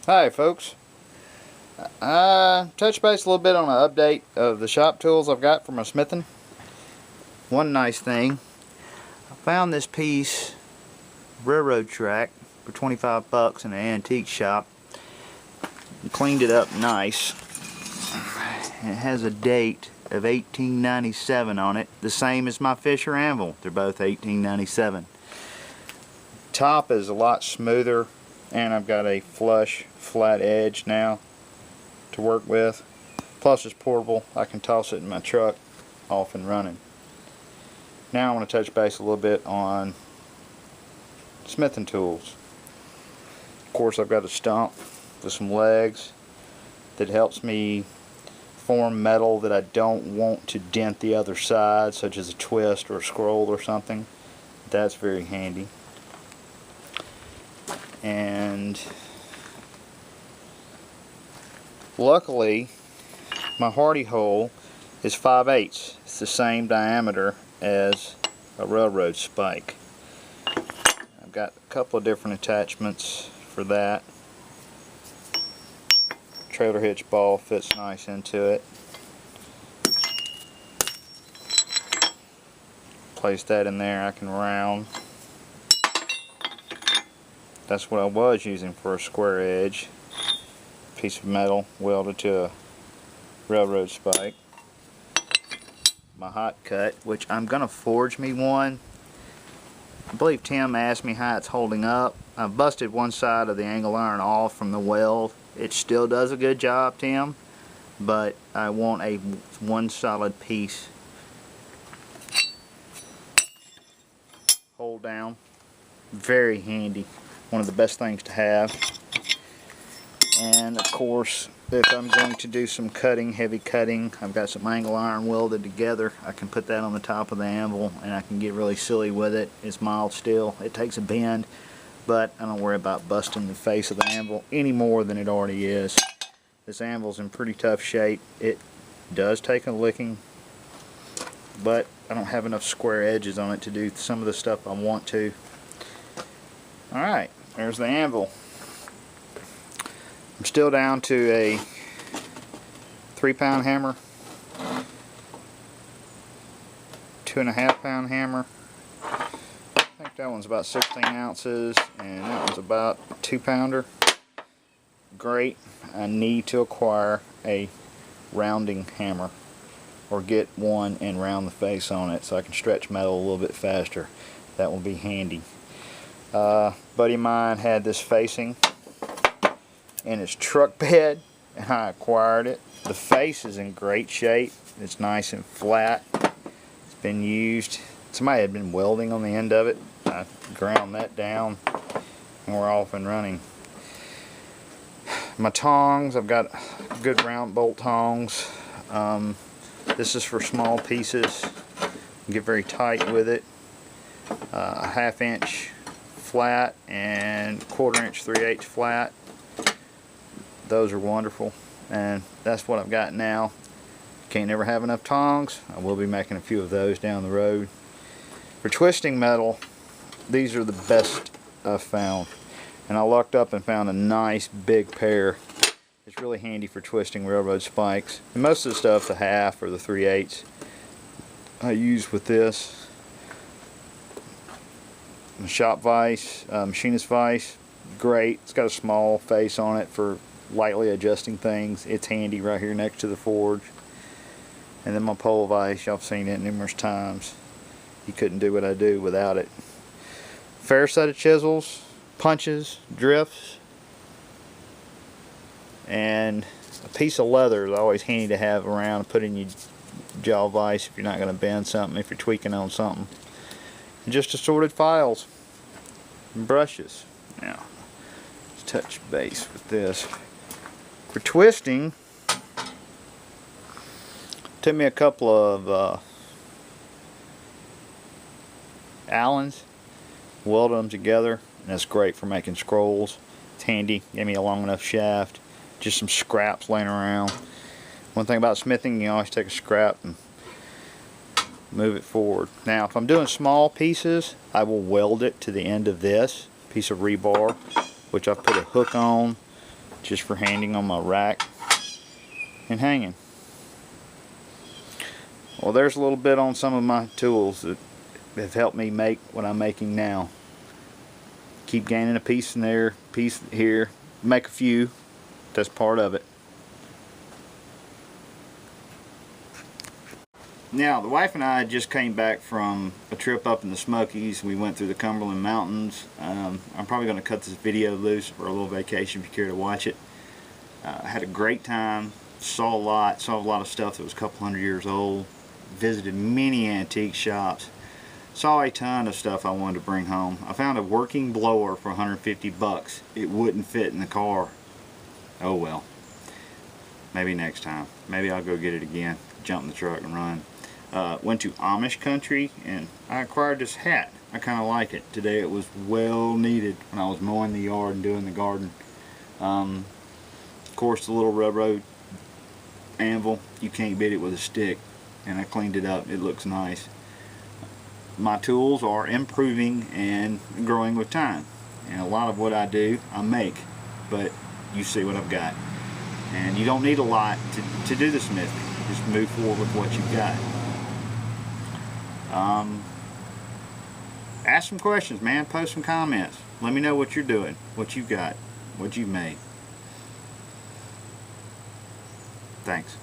Hi folks, touch base a little bit on an update of the shop tools I've got for my smithing. One nice thing, I found this piece railroad track for 25 bucks in an antique shop. Cleaned it up nice. It has a date of 1897 on it, the same as my Fisher anvil. They're both 1897. Top is a lot smoother, and I've got a flush flat edge now to work with. Plus it's portable. I can toss it in my truck off and running. Now I want to touch base a little bit on smithing tools. Of course, I've got a stump with some legs that helps me form metal that I don't want to dent the other side, such as a twist or a scroll or something. That's very handy. And luckily my hardy hole is 5/8. It's the same diameter as a railroad spike. I've got a couple of different attachments for that. Trailer hitch ball fits nice into it. Place that in there, I can round. That's what I was using for a square edge. Piece of metal welded to a railroad spike. My hot cut, which I'm gonna forge me one. I believe Tim asked me how it's holding up. I busted one side of the angle iron off from the weld. It still does a good job, Tim, but I want a one solid piece. Hold down. Very handy. One of the best things to have. And of course, if I'm going to do some cutting, heavy cutting, I've got some angle iron welded together. I can put that on the top of the anvil and I can get really silly with it. It's mild steel. It takes a bend, but I don't worry about busting the face of the anvil any more than it already is. This anvil's in pretty tough shape. It does take a licking, but I don't have enough square edges on it to do some of the stuff I want to. Alright, there's the anvil. I'm still down to a 3-pound hammer, 2.5-pound hammer. I think that one's about 16 ounces and that one's about a 2-pounder. Great. I need to acquire a rounding hammer or get one and round the face on it so I can stretch metal a little bit faster. That will be handy. Buddy of mine had this facing in his truck bed and I acquired it. The face is in great shape. It's nice and flat. It's been used. Somebody had been welding on the end of it. I ground that down and we're off and running. My tongs, I've got good round bolt tongs. This is for small pieces. Get very tight with it. A 1/2 inch flat and 1/4 inch 3/8 flat. Those are wonderful, and that's what I've got now. Can't never have enough tongs. I will be making a few of those down the road. For twisting metal, these are the best I've found, and I lucked up and found a nice big pair. It's really handy for twisting railroad spikes, and most of the stuff, the 1/2 or the 3/8 I use with this. A shop vise, machinist vise, great. It's got a small face on it for lightly adjusting things. It's handy right here next to the forge. And then my pole vise, y'all have seen it numerous times. You couldn't do what I do without it. Fair set of chisels, punches, drifts, and a piece of leather is always handy to have around and put in your jaw vise if you're not going to bend something, if you're tweaking on something. And just assorted files and brushes. Now, let's touch base with this. For twisting, took me a couple of Allens, welded them together, and that's great for making scrolls. It's handy, gave me a long enough shaft, just some scraps laying around. One thing about smithing, you always take a scrap and move it forward. Now if I'm doing small pieces, I will weld it to the end of this piece of rebar, which I've put a hook on just for hanging on my rack and hanging. Well, there's a little bit on some of my tools that have helped me make what I'm making now. Keep gaining a piece in there, piece here, make a few. That's part of it. Now, the wife and I just came back from a trip up in the Smokies. We went through the Cumberland Mountains. I'm probably going to cut this video loose for a little vacation if you care to watch it. Had a great time, saw a lot of stuff that was a couple hundred years old, visited many antique shops, saw a ton of stuff I wanted to bring home. I found a working blower for 150 bucks. It wouldn't fit in the car. Oh well. Maybe next time. Maybe I'll go get it again, jump in the truck and run. Went to Amish country and I acquired this hat. I kind of like it. Today it was well needed when I was mowing the yard and doing the garden. Of course, the little railroad anvil, you can't beat it with a stick, and I cleaned it up. It looks nice. My tools are improving and growing with time, and a lot of what I do I make, but you see what I've got, and you don't need a lot to do the smithing. Just move forward with what you've got. Ask some questions, man. Post some comments. Let me know what you're doing, what you've got, what you've made. Thanks.